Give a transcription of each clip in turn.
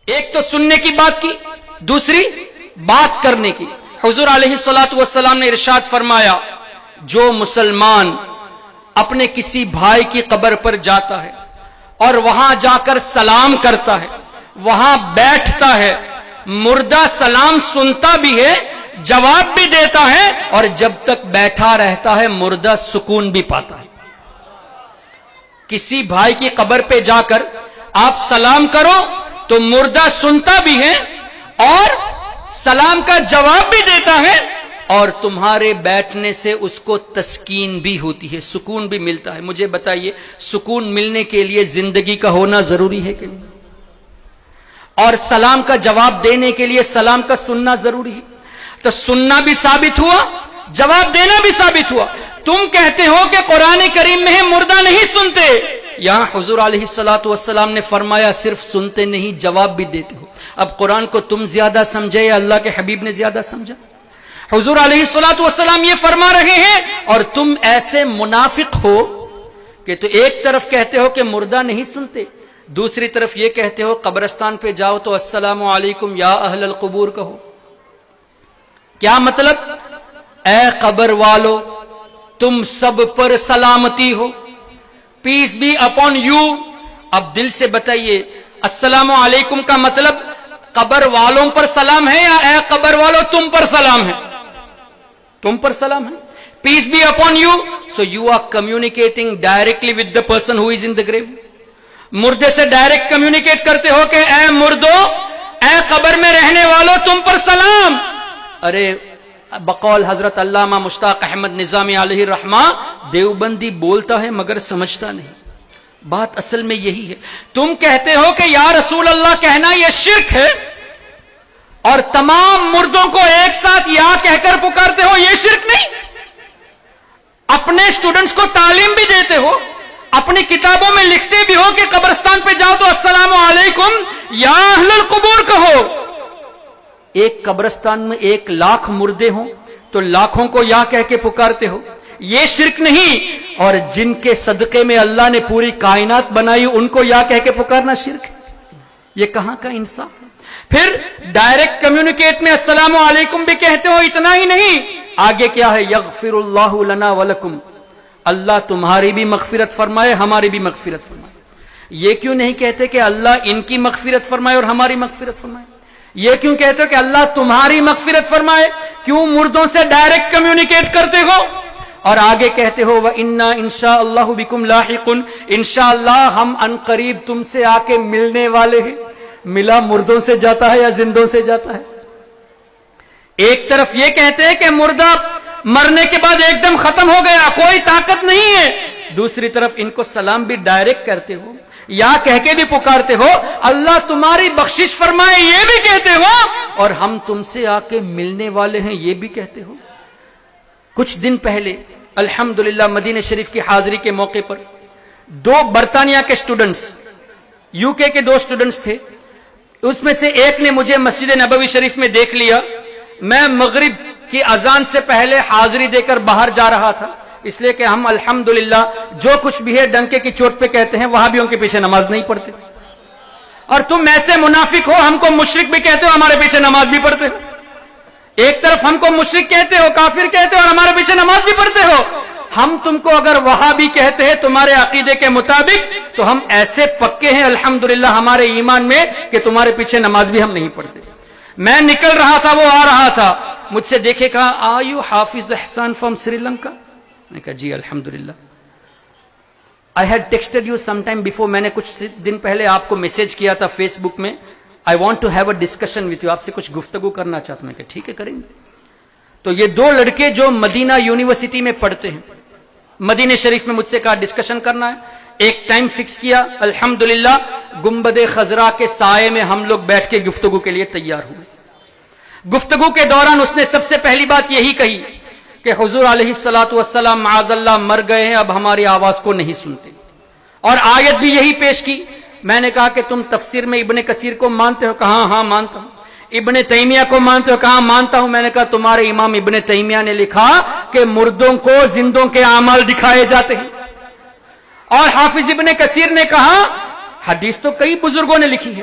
ایک تو سننے کی بات کی، دوسری بات کرنے کی۔ حضور علیہ الصلوۃ والسلام نے ارشاد فرمایا، جو مسلمان اپنے کسی بھائی کی قبر پر جاتا ہے اور وہاں جا کر سلام کرتا ہے، وہاں بیٹھتا ہے، مردہ سلام سنتا بھی ہے، جواب بھی دیتا ہے، اور جب تک بیٹھا رہتا ہے مردہ سکون بھی پاتا ہے۔ کسی بھائی کی قبر پہ جا کر آپ سلام کرو تو مردہ سنتا بھی ہے اور سلام کا جواب بھی دیتا ہے، اور تمہارے بیٹھنے سے اس کو تسکین بھی ہوتی ہے، سکون بھی ملتا ہے۔ مجھے بتائیے، سکون ملنے کے لیے زندگی کا ہونا ضروری ہے کہ نہیں؟ اور سلام کا جواب دینے کے لیے سلام کا سننا ضروری ہے۔ تو سننا بھی ثابت ہوا، جواب دینا بھی ثابت ہوا۔ تم کہتے ہو کہ قرآن کریم میں مردہ نہیں سنتے، یہاں حضور علیہ الصلوۃ والسلام نے فرمایا صرف سنتے نہیں، جواب بھی دیتے ہو۔ اب قرآن کو تم زیادہ سمجھے یا اللہ کے حبیب نے زیادہ سمجھا؟ حضور علیہ الصلوۃ والسلام یہ فرما رہے ہیں، اور تم ایسے منافق ہو کہ تو ایک طرف کہتے ہو کہ مردہ نہیں سنتے، دوسری طرف یہ کہتے ہو قبرستان پہ جاؤ تو السلام علیکم یا اہل القبور کہو۔ کیا مطلب؟ اے قبر والو، تم سب پر سلامتی ہو، پیس بی اپون یو۔ اب دل سے بتائیے، السلام علیکم کا مطلب قبر والوں پر سلام ہے یا اے قبر والو تم پر سلام ہے؟ تم پر سلام ہے۔ Peace be upon you, so you are communicating directly with the person who is in the grave. مردے سے ڈائریکٹ کمیونیکیٹ کرتے ہو کہ اے مردو، اے قبر میں رہنے والو تم پر سلام۔ ارے بقول حضرت علامہ مشتاق احمد نظامی علیہ الرحمہ، دیوبندی بولتا ہے مگر سمجھتا نہیں۔ بات اصل میں یہی ہے۔ تم کہتے ہو کہ یا رسول اللہ کہنا یہ شرک ہے، اور تمام مردوں کو ایک ساتھ یا کہہ کر پکارتے ہو، یہ شرک نہیں۔ اپنے اسٹوڈنٹس کو تعلیم بھی دیتے ہو، اپنی کتابوں میں لکھتے بھی ہو کہ قبرستان پہ جاؤ تو السلام علیکم یا اہل القبور کہو۔ ایک قبرستان میں 1,00,000 مردے ہوں تو لاکھوں کو یا کہہ کے پکارتے ہو، یہ شرک نہیں۔ اور جن کے صدقے میں اللہ نے پوری کائنات بنائی ان کو یا کہہ کے پکارنا شرک ہے؟ یہ کہاں کا انصاف ہے؟ پھر ڈائریکٹ کمیونیکیٹ میں السلام علیکم بھی کہتے ہو، اتنا ہی نہیں، آگے کیا ہے؟ یغفر اللہ لنا ولکم، اللہ تمہاری بھی مغفرت فرمائے، ہماری بھی مغفرت فرمائے۔ یہ کیوں نہیں کہتے کہ اللہ ان کی مغفرت فرمائے اور ہماری مغفرت فرمائے؟ یہ کیوں کہتے ہو کہ اللہ تمہاری مغفرت فرمائے؟ کیوں مردوں سے ڈائریکٹ کمیونیکیٹ کرتے ہو؟ اور آگے کہتے ہو وَإِنَّا إِن شَاءَ اللَّهُ بِكُمْ لَاحِقٌ، انشاءاللہ ہم ان قریب تم سے آ کے ملنے والے ہیں۔ ملا مردوں سے جاتا ہے یا زندوں سے جاتا ہے؟ ایک طرف یہ کہتے ہیں کہ مردہ مرنے کے بعد ایک دم ختم ہو گیا، کوئی طاقت نہیں ہے، دوسری طرف ان کو سلام بھی ڈائریکٹ کرتے ہو، یا کہہ کے بھی پکارتے ہو اللہ تمہاری بخشش فرمائے، یہ بھی کہتے ہو، اور ہم تم سے آ کے ملنے والے ہیں، یہ بھی کہتے ہو۔ کچھ دن پہلے الحمدللہ مدینہ شریف کی حاضری کے موقع پر 2 برطانیہ کے سٹوڈنٹس، یو کے 2 سٹوڈنٹس تھے، اس میں سے ایک نے مجھے مسجد نبوی شریف میں دیکھ لیا۔ میں مغرب کی اذان سے پہلے حاضری دے کر باہر جا رہا تھا، اس لیے کہ ہم الحمدللہ جو کچھ بھی ہے ڈنکے کی چوٹ پہ کہتے ہیں، وہاں بھی ان کے پیچھے نماز نہیں پڑھتے۔ اور تم ایسے منافق ہو، ہم کو مشرک بھی کہتے ہو، ہمارے پیچھے نماز بھی پڑھتے ہو۔ ایک طرف ہم کو مشرک کہتے ہو، کافر کہتے ہو، اور ہمارے پیچھے نماز بھی پڑھتے ہو۔ ہم تم کو اگر وہابی کہتے ہیں تمہارے عقیدے کے مطابق، تو ہم ایسے پکے ہیں الحمدللہ ہمارے ایمان میں کہ تمہارے پیچھے نماز بھی ہم نہیں پڑھتے۔ میں نکل رہا تھا، وہ آ رہا تھا، مجھ سے دیکھے کہا آر یو حافظ احسان فرام سری لنکا؟ میں کہا جی الحمدللہ۔ I had texted you some time before, میں نے کچھ دن پہلے آپ کو میسج کیا تھا فیس بک میں، I want to have a discussion with you, آپ سے کچھ گفتگو کرنا چاہتا ہوں۔ میں کہا ٹھیک ہے کریں گے۔ تو یہ 2 لڑکے جو مدینہ یونیورسٹی میں پڑھتے ہیں، مدینہ شریف میں مجھ سے کہا ڈسکشن کرنا ہے، ایک ٹائم فکس کیا، الحمدللہ گنبد خضرا کے سائے میں ہم لوگ بیٹھ کے گفتگو کے لیے تیار ہوئے۔ گفتگو کے دوران اس نے سب سے پہلی بات یہی کہی کہ حضور علیہ الصلوۃ والسلام معاذ اللہ مر گئے ہیں، اب ہماری آواز کو نہیں سنتے، اور آیت بھی یہی پیش کی۔ میں نے کہا کہ تم تفسیر میں ابن کثیر کو مانتے ہو؟ کہا ہاں مانتا ہوں۔ ابن تیمیہ کو مانتے ہو؟ کہا مانتا ہوں۔ میں نے کہا تمہارے امام ابن تیمیہ نے لکھا کہ مردوں کو زندوں کے اعمال دکھائے جاتے ہیں، اور حافظ ابن کثیر نے کہا حدیث تو کئی بزرگوں نے لکھی ہے،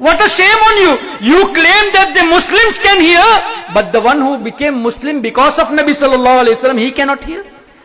What a shame on you! You claim that the Muslims can hear, but the one who became Muslim because of Nabi sallallahu alaihi wasallam, he cannot hear.